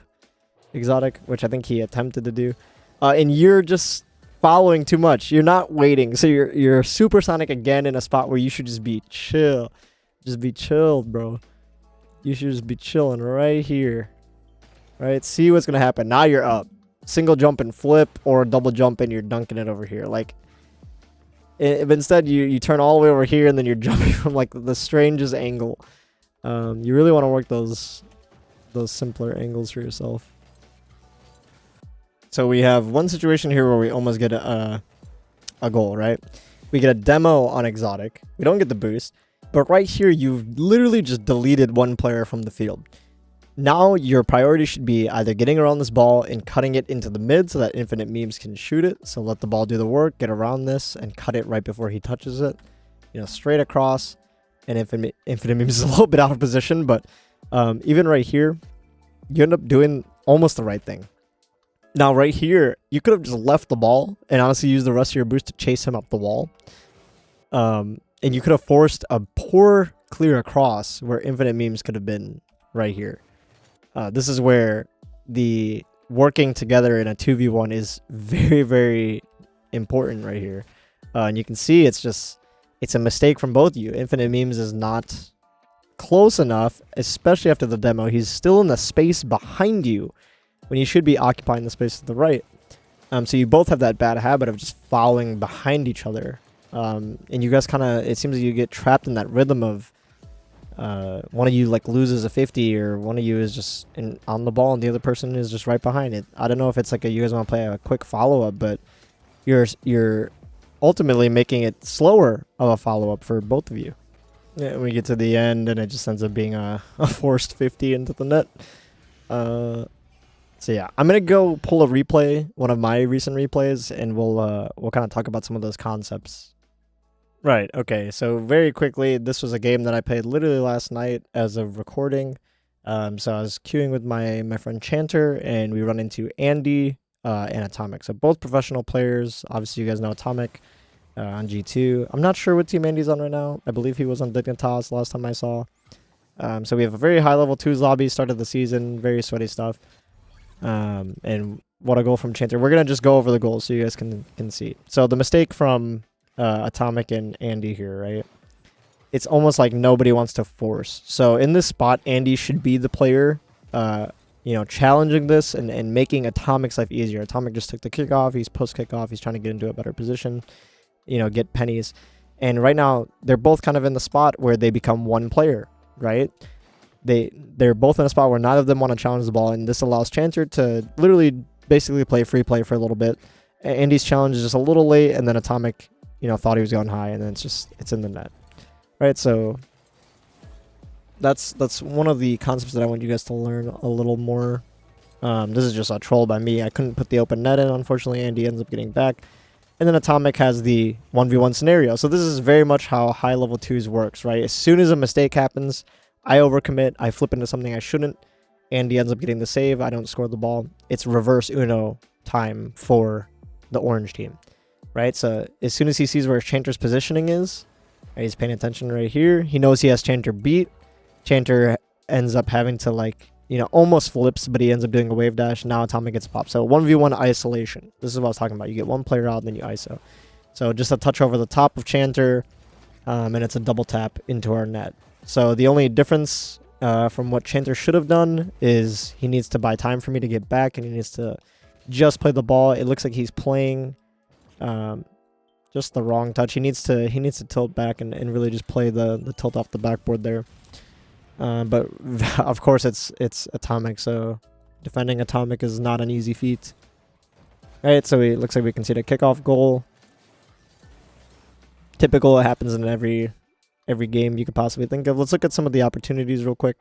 [SPEAKER 1] exotic, which I think he attempted to do. And you're just following too much. You're not waiting. So you're supersonic again in a spot where you should just be chill. Just be chilled, bro. You should just be chilling right here. Right? See what's going to happen. Now you're up. Single jump and flip, or double jump and you're dunking it over here. Like, if instead you turn all the way over here and then you're jumping from like the strangest angle. You really want to work those simpler angles for yourself. So we have one situation here where we almost get a goal, right? We get a demo on exotic. We don't get the boost. But right here, you've literally just deleted one player from the field. Now your priority should be either getting around this ball and cutting it into the mid so that infinite memes can shoot it. So let the ball do the work, get around this, and cut it right before he touches it. You know, straight across. And infinite memes is a little bit out of position, but even right here, you end up doing almost the right thing. Now right here, you could have just left the ball and honestly used the rest of your boost to chase him up the wall. And you could have forced a poor clear across where infinite memes could have been right here. This is where the working together in a 2v1 is very, very important right here. And you can see it's a mistake from both of you. Infinite memes is not close enough, especially after the demo. He's still in the space behind you when you should be occupying the space to the right. So you both have that bad habit of just following behind each other. And you guys kind of, it seems like you get trapped in that rhythm of one of you like loses a 50 or one of you is just on the ball and the other person is just right behind it. I don't know if it's like you guys want to play a quick follow-up, but you're ultimately making it slower of a follow-up for both of you. Yeah, we get to the end and it just ends up being a forced 50 into the net. So yeah, I'm gonna go pull a replay, one of my recent replays, and we'll kind of talk about some of those concepts. Right. Okay. So very quickly, this was a game that I played literally last night as of recording. So I was queuing with my friend Chanter, and we run into Andy and Atomic. So both professional players. Obviously, you guys know Atomic on G2. I'm not sure what team Andy's on right now. I believe he was on Dignitas last time I saw. So we have a very high level 2s lobby, start of the season, very sweaty stuff. And what a goal from Chanter. We're gonna just go over the goals so you guys can see. So the mistake from Atomic and Andy here, right? It's almost like nobody wants to force. So in this spot, Andy should be the player, challenging this and making Atomic's life easier. Atomic just took the kickoff. He's post kickoff. He's trying to get into a better position, get pennies. And right now, they're both kind of in the spot where they become one player, right? They're both in a spot where neither of them want to challenge the ball, and this allows Chanter to literally basically play free play for a little bit. Andy's challenge is just a little late, and then Atomic, thought he was going high, and then it's in the net. Right, so that's one of the concepts that I want you guys to learn a little more. This is just a troll by me. I couldn't put the open net in, unfortunately. Andy ends up getting back. And then Atomic has the 1v1 scenario. So this is very much how high level 2s works, right? As soon as a mistake happens, I overcommit, I flip into something I shouldn't. Andy ends up getting the save, I don't score the ball. It's reverse Uno time for the orange team, right? So as soon as he sees where Chanter's positioning is, right, he's paying attention right here. He knows he has Chanter beat. Chanter ends up having to almost flips, but he ends up doing a wave dash. Now Atomic gets popped. So 1v1 isolation. This is what I was talking about. You get one player out, and then you ISO. So just a touch over the top of Chanter, and it's a double tap into our net. So the only difference from what Chanter should have done is he needs to buy time for me to get back, and he needs to just play the ball. It looks like he's playing just the wrong touch. He needs to tilt back and really just play the tilt off the backboard there. But of course it's Atomic, so defending Atomic is not an easy feat. Alright, so it looks like we concede a kickoff goal. Typical, it happens in every game you could possibly think of. Let's look at some of the opportunities real quick.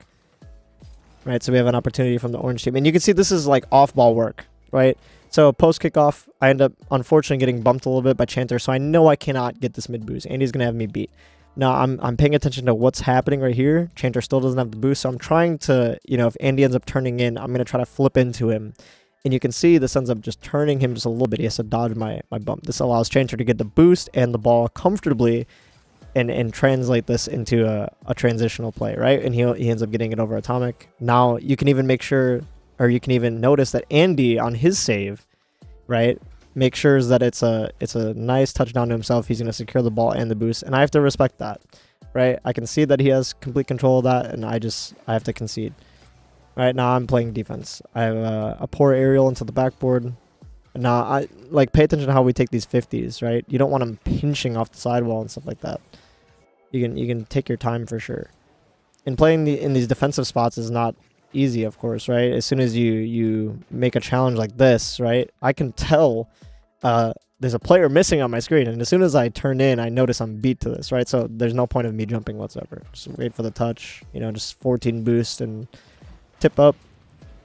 [SPEAKER 1] Right, so we have an opportunity from the orange team. And you can see this is like off-ball work, right? So post kickoff, I end up unfortunately getting bumped a little bit by Chanter, so I know I cannot get this mid boost. Andy's going to have me beat. Now, I'm paying attention to what's happening right here. Chanter still doesn't have the boost, so I'm trying to, if Andy ends up turning in, I'm going to try to flip into him. And you can see this ends up just turning him just a little bit. He has to dodge my bump. This allows Chanter to get the boost and the ball comfortably and translate this into a transitional play, right? And he ends up getting it over Atomic. Now, you can even make sure, or you can even notice that Andy on his save, right, make sure that it's a nice touchdown to himself. He's going to secure the ball and the boost, and I have to respect that, right? I can see that he has complete control of that, and I have to concede. Right now, I'm playing defense. I have a poor aerial into the backboard. Now, I like pay attention to how we take these 50s, right? You don't want them pinching off the sidewall and stuff like that. You can take your time for sure. And playing in these defensive spots is not easy, of course, right? As soon as you make a challenge like this, right, I can tell there's a player missing on my screen, and as soon as I turn in, I notice I'm beat to this, right? So there's no point of me jumping whatsoever. Just wait for the touch, just 14 boost and tip up.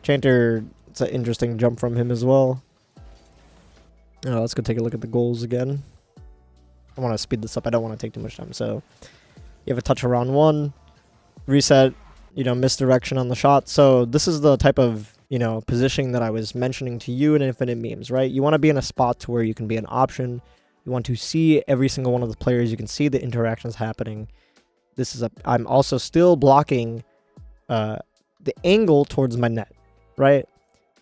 [SPEAKER 1] Chanter, it's an interesting jump from him as well. Let's go take a look at the goals again. I want to speed this up. I don't want to take too much time. So you have a touch around 1, reset, misdirection on the shot. So this is the type of, positioning that I was mentioning to you in Infinite Memes, right? You want to be in a spot to where you can be an option. You want to see every single one of the players. You can see the interactions happening. I'm also still blocking the angle towards my net, right?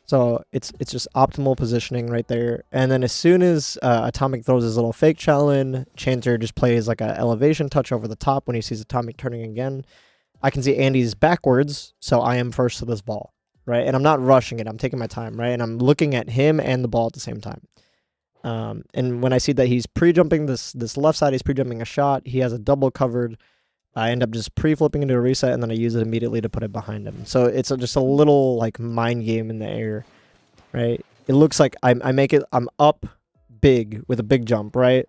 [SPEAKER 1] So it's just optimal positioning right there. And then as soon as Atomic throws his little fake challenge, Chanter just plays like an elevation touch over the top when he sees Atomic turning again. I can see Andy's backwards, so I am first to this ball, right? And I'm not rushing it. I'm taking my time, right? And I'm looking at him and the ball at the same time. And when I see that he's pre-jumping this left side, he's pre-jumping a shot, he has a double covered, I end up just pre-flipping into a reset, and then I use it immediately to put it behind him. So it's just a little like mind game in the air, right? It looks like I'm up big with a big jump, right?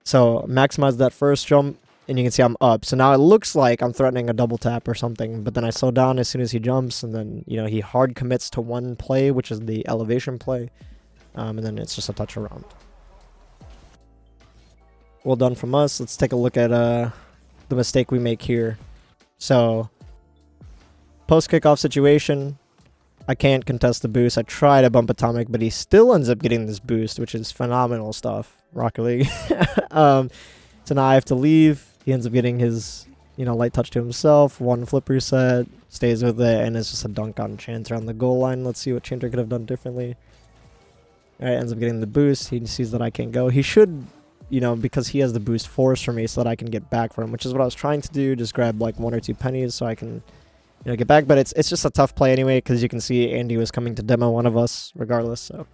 [SPEAKER 1] So maximize that first jump, and you can see I'm up. So now it looks like I'm threatening a double tap or something, but then I slow down as soon as he jumps, and then he hard commits to one play, which is the elevation play, and then it's just a touch around. Well done from us. Let's take a look at the mistake we make here. So post kickoff situation, I can't contest the boost. I try to bump Atomic, but he still ends up getting this boost, which is phenomenal stuff. Rocket League. So now I have to leave. He ends up getting his light touch to himself, 1 flip reset, stays with it, and it's just a dunk on Chanter on the goal line. Let's see what Chanter could have done differently. All right, ends up getting the boost. He sees that I can't go. He should, because he has the boost, force for me so that I can get back for him, which is what I was trying to do. Just grab like 1 or 2 pennies so I can, get back. But it's just a tough play anyway, because you can see Andy was coming to demo one of us regardless. So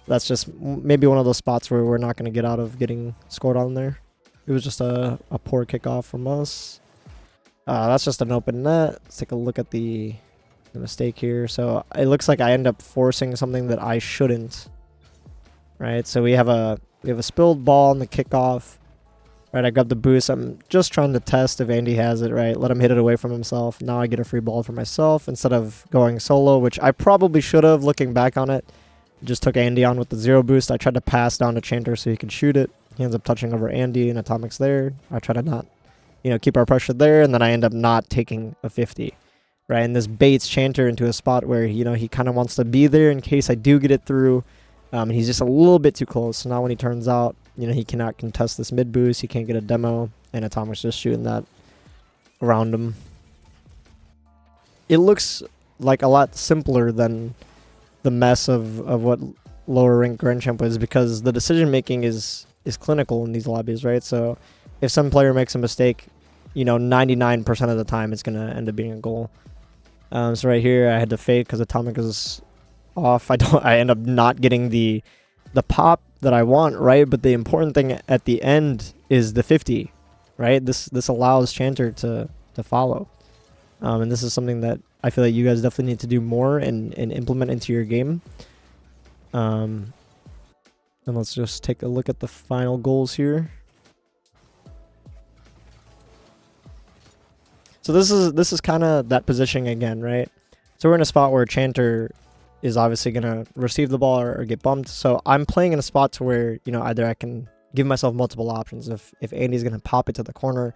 [SPEAKER 1] that's just maybe one of those spots where we're not going to get out of getting scored on there. It was just a poor kickoff from us. That's just an open net. Let's take a look at the mistake here. So it looks like I end up forcing something that I shouldn't. Right, so we have a spilled ball on the kickoff. Right, I grab the boost. I'm just trying to test if Andy has it, right? Let him hit it away from himself. Now I get a free ball for myself instead of going solo, which I probably should have looking back on it. Just took Andy on with the 0 boost. I tried to pass down to Chanter so he could shoot it. He ends up touching over Andy, and Atomic's there. I try to not, keep our pressure there, and then I end up not taking a 50. Right, and this baits Chanter into a spot where, he kind of wants to be there in case I do get it through. And he's just a little bit too close. So now when he turns out, he cannot contest this mid boost. He can't get a demo, and Atomic's just shooting that around him. It looks like a lot simpler than the mess of what lower rank Grand Champ is, because the decision making is clinical in these lobbies, right? So if some player makes a mistake, 99% of the time it's going to end up being a goal. So right here I had to fake because Atomic is off. I end up not getting the pop that I want, right? But the important thing at the end is the 50, right? This allows Chanter to follow. And this is something that I feel like you guys definitely need to do more and implement into your game. And let's just take a look at the final goals here. So this is kind of that positioning again, right? So we're in a spot where Chanter is obviously going to receive the ball or get bumped. So I'm playing in a spot to where, either I can give myself multiple options. If Andy's going to pop it to the corner,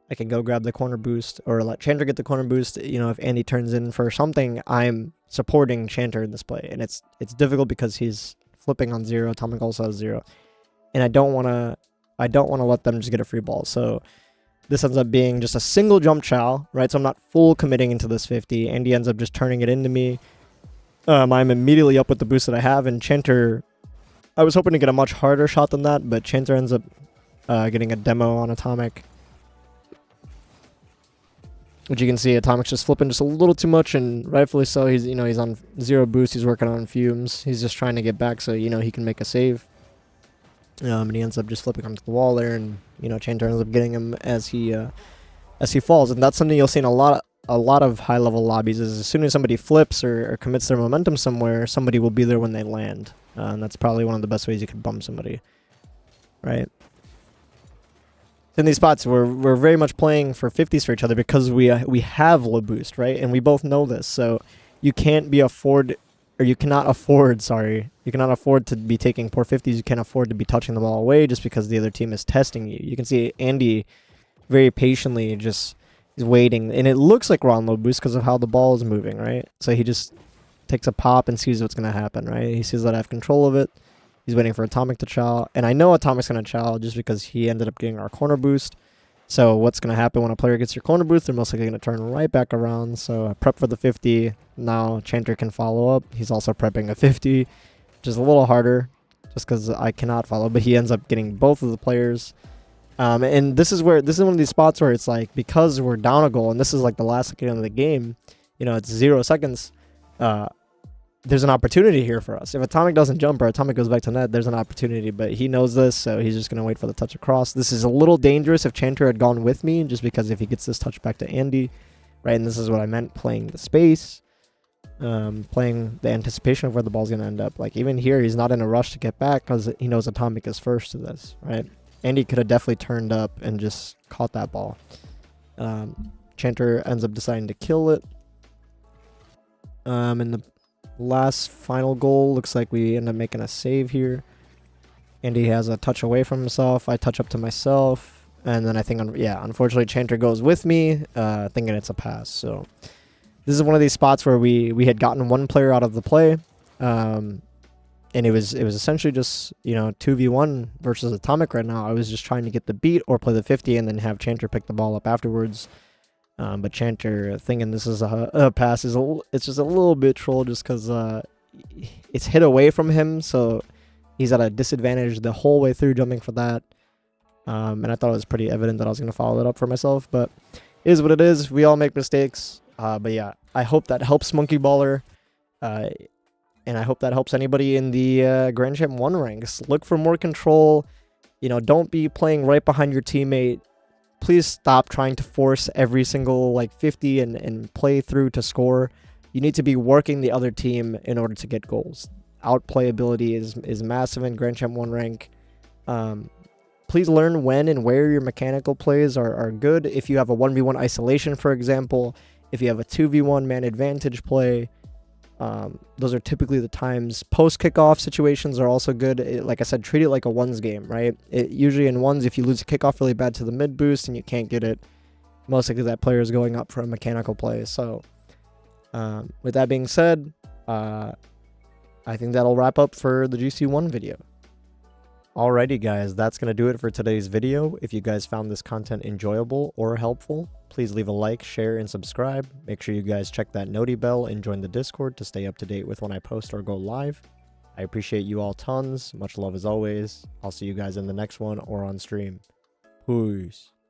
[SPEAKER 1] I can go grab the corner boost, or let Chanter get the corner boost. If Andy turns in for something, I'm supporting Chanter in this play. And it's difficult because he's flipping on 0. Atomic also has 0. And I don't want to let them just get a free ball. So this ends up being just a single jump chow, right? So I'm not full committing into this 50. Andy ends up just turning it into me. I'm immediately up with the boost that I have, and Chanter, I was hoping to get a much harder shot than that, but Chanter ends up getting a demo on Atomic. Which you can see, Atomic's just flipping just a little too much, and rightfully so. He's he's on 0 boost. He's working on fumes. He's just trying to get back so he can make a save. And he ends up just flipping onto the wall there, and Chanter ends up getting him as he falls. And that's something you'll see in a lot of high level lobbies. Is as soon as somebody flips or commits their momentum somewhere, somebody will be there when they land, and that's probably one of the best ways you could bum somebody, right? In these spots, we're very much playing for 50s for each other because we have low boost, right? And we both know this, so you cannot afford to be taking poor 50s. You can't afford to be touching the ball away just because the other team is testing you. You can see Andy very patiently just is waiting, and it looks like we're on low boost because of how the ball is moving, right? So he just takes a pop and sees what's going to happen, right? He sees that I have control of it. He's waiting for Atomic to chow, and I know Atomic's going to chow just because he ended up getting our corner boost. So what's going to happen when a player gets your corner boost? They're most likely going to turn right back around. So I prep for the 50. Now Chanter can follow up. He's also prepping a 50, which is a little harder just because I cannot follow, but he ends up getting both of the players. And this is one of these spots where it's like, because we're down a goal, and this is like the last second of the game, it's 0 seconds, there's an opportunity here for us. If Atomic doesn't jump or Atomic goes back to net, there's an opportunity, but he knows this, so he's just going to wait for the touch across. This is a little dangerous if Chanter had gone with me, just because if he gets this touch back to Andy, right, and this is what I meant, playing the space, playing the anticipation of where the ball's going to end up. Like, even here, he's not in a rush to get back because he knows Atomic is first to this, right? Andy could have definitely turned up and just caught that ball. Chanter ends up deciding to kill it. And the last final goal looks like we end up making a save here. Andy has a touch away from himself. I touch up to myself, and then I think, unfortunately, Chanter goes with me, thinking it's a pass. So this is one of these spots where we had gotten one player out of the play, and it was essentially just 2v1 versus Atomic right now. I was just trying to get the beat or play the 50 and then have Chanter pick the ball up afterwards. But Chanter thinking this is a pass it's just a little bit troll just because it's hit away from him, so he's at a disadvantage the whole way through jumping for that. And I thought it was pretty evident that I was going to follow it up for myself, but it is what it is. We all make mistakes. But yeah, I hope that helps Monkey Baller, and I hope that helps anybody in the Grand Champ 1 ranks. Look for more control. Don't be playing right behind your teammate. Please stop trying to force every single 50 and play through to score. You need to be working the other team in order to get goals. Outplayability is massive in Grand Champ 1 rank. Please learn when and where your mechanical plays are good. If you have a 1v1 isolation, for example, if you have a 2v1 man advantage play, those are typically the times. Post kickoff situations are also good. Like I said, treat it like a ones game, right? Usually in ones, if you lose a kickoff really bad to the mid boost and you can't get it, most likely that player is going up for a mechanical play. So with that being said, I think that'll wrap up for the GC1 video. Alrighty guys, that's going to do it for today's video. If you guys found this content enjoyable or helpful, please leave a like, share, and subscribe. Make sure you guys check that noti bell and join the Discord to stay up to date with when I post or go live. I appreciate you all tons. Much love as always. I'll see you guys in the next one or on stream. Peace.